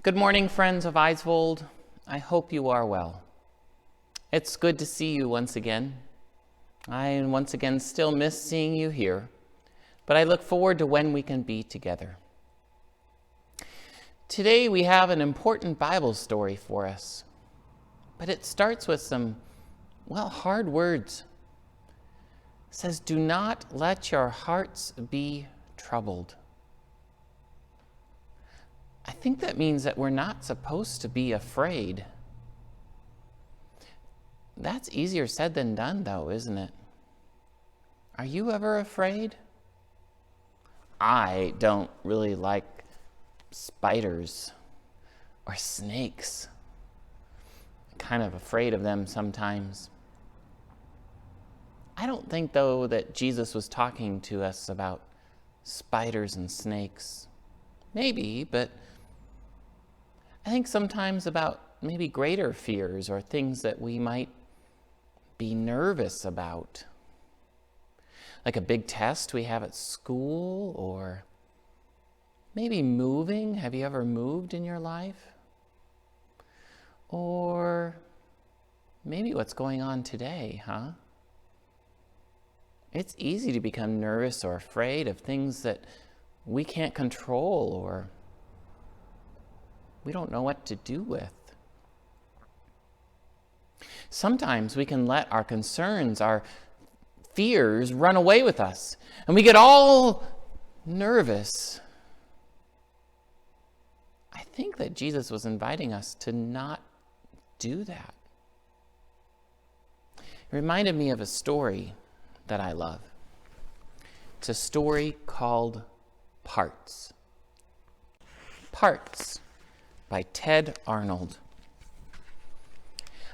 Good morning, friends of Eiswold. I hope you are well. It's good to see you once again. I once again still miss seeing you here, but I look forward to when we can be together. Today we have an important Bible story for us, but it starts with some, hard words. It says, "Do not let your hearts be troubled." I think that means that we're not supposed to be afraid. That's easier said than done, though, isn't it? Are you ever afraid? I don't really like spiders or snakes. I'm kind of afraid of them sometimes. I don't think, though, that Jesus was talking to us about spiders and snakes. Maybe, but I think sometimes about maybe greater fears or things that we might be nervous about. Like a big test we have at school, or maybe moving. Have you ever moved in your life? Or maybe what's going on today, huh? It's easy to become nervous or afraid of things that we can't control or we don't know what to do with. Sometimes we can let our concerns, our fears run away with us, and we get all nervous. I think that Jesus was inviting us to not do that. It reminded me of a story that I love. It's a story called Parts. Parts by Ted Arnold.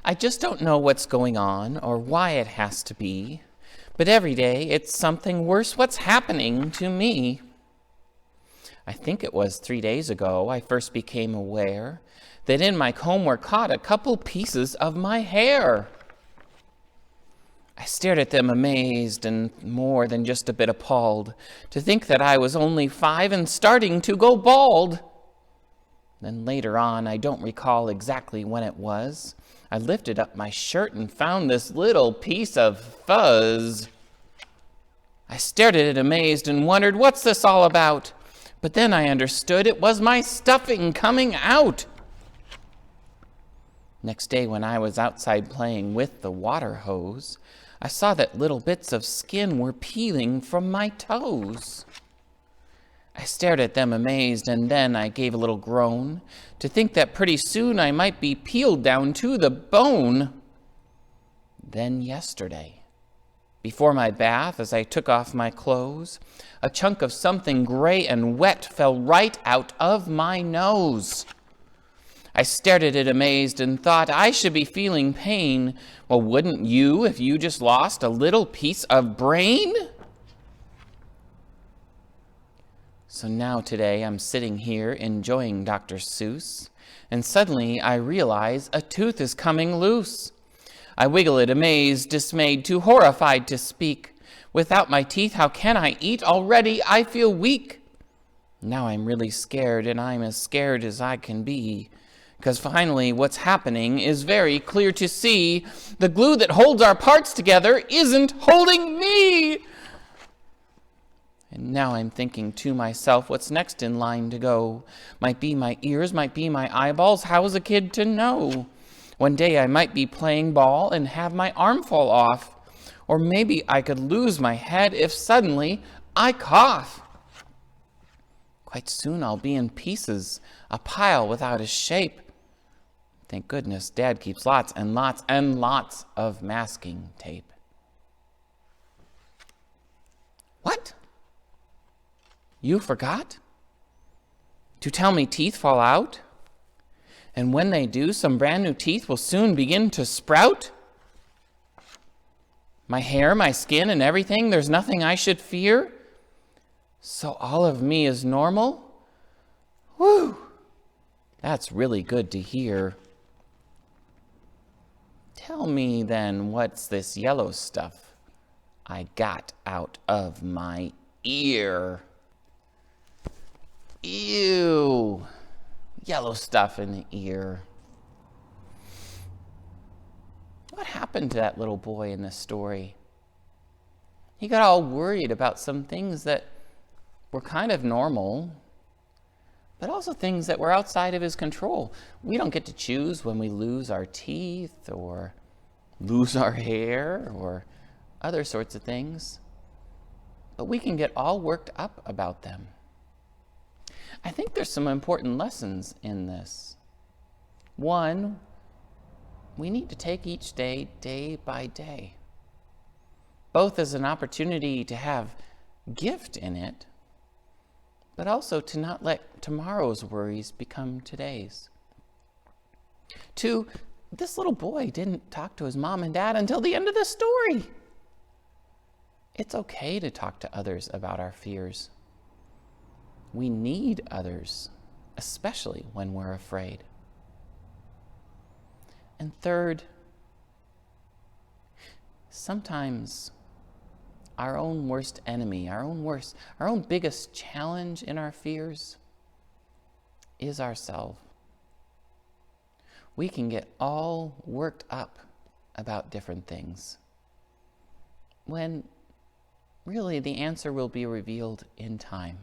I just don't know what's going on or why it has to be, but every day it's something worse what's happening to me. I think it was 3 days ago I first became aware that in my comb were caught a couple pieces of my hair. I stared at them amazed and more than just a bit appalled to think that I was only 5 and starting to go bald. Then later on, I don't recall exactly when it was, I lifted up my shirt and found this little piece of fuzz. I stared at it amazed and wondered, what's this all about? But then I understood it was my stuffing coming out. Next day, when I was outside playing with the water hose, I saw that little bits of skin were peeling from my toes. I stared at them amazed, and then I gave a little groan to think that pretty soon I might be peeled down to the bone. Then yesterday, before my bath, as I took off my clothes, a chunk of something gray and wet fell right out of my nose. I stared at it amazed and thought I should be feeling pain. Well, wouldn't you if you just lost a little piece of brain? So now today I'm sitting here enjoying Dr. Seuss, and suddenly I realize a tooth is coming loose. I wiggle it amazed, dismayed, too horrified to speak. Without my teeth, how can I eat? Already I feel weak. Now I'm really scared, and I'm as scared as I can be. Because finally what's happening is very clear to see. The glue that holds our parts together isn't holding me. And now I'm thinking to myself, what's next in line to go? Might be my ears, might be my eyeballs. How's a kid to know? One day I might be playing ball and have my arm fall off. Or maybe I could lose my head if suddenly I cough. Quite soon I'll be in pieces, a pile without a shape. Thank goodness Dad keeps lots and lots and lots of masking tape. What? You forgot to tell me teeth fall out? And when they do, some brand new teeth will soon begin to sprout? My hair, my skin, and everything, there's nothing I should fear? So all of me is normal? Whew! That's really good to hear. Tell me then, what's this yellow stuff I got out of my ear? Ew! yellow stuff in the ear. What happened to that little boy in this story? He got all worried about some things that were kind of normal, but also things that were outside of his control. We don't get to choose when we lose our teeth or lose our hair or other sorts of things, but we can get all worked up about them. I think there's some important lessons in this. One, we need to take each day, day by day, both as an opportunity to have gift in it, but also to not let tomorrow's worries become today's. Two, this little boy didn't talk to his mom and dad until the end of the story. It's okay to talk to others about our fears. We need others, especially when we're afraid. And third, sometimes our own worst enemy, our own biggest challenge in our fears is ourselves. We can get all worked up about different things when really the answer will be revealed in time.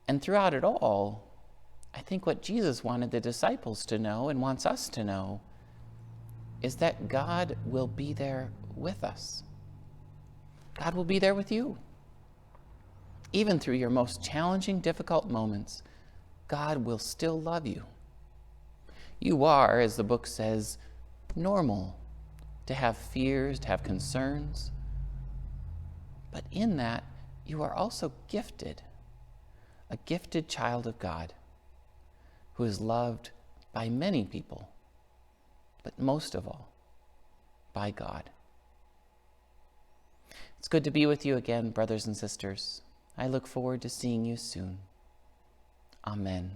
And throughout it all, I think what Jesus wanted the disciples to know and wants us to know is that God will be there with us. God will be there with you. Even through your most challenging, difficult moments, God will still love you. You are, as the book says, normal to have fears, to have concerns. But in that, you are also gifted, a gifted child of God who is loved by many people, but most of all, by God. It's good to be with you again, brothers and sisters. I look forward to seeing you soon. Amen.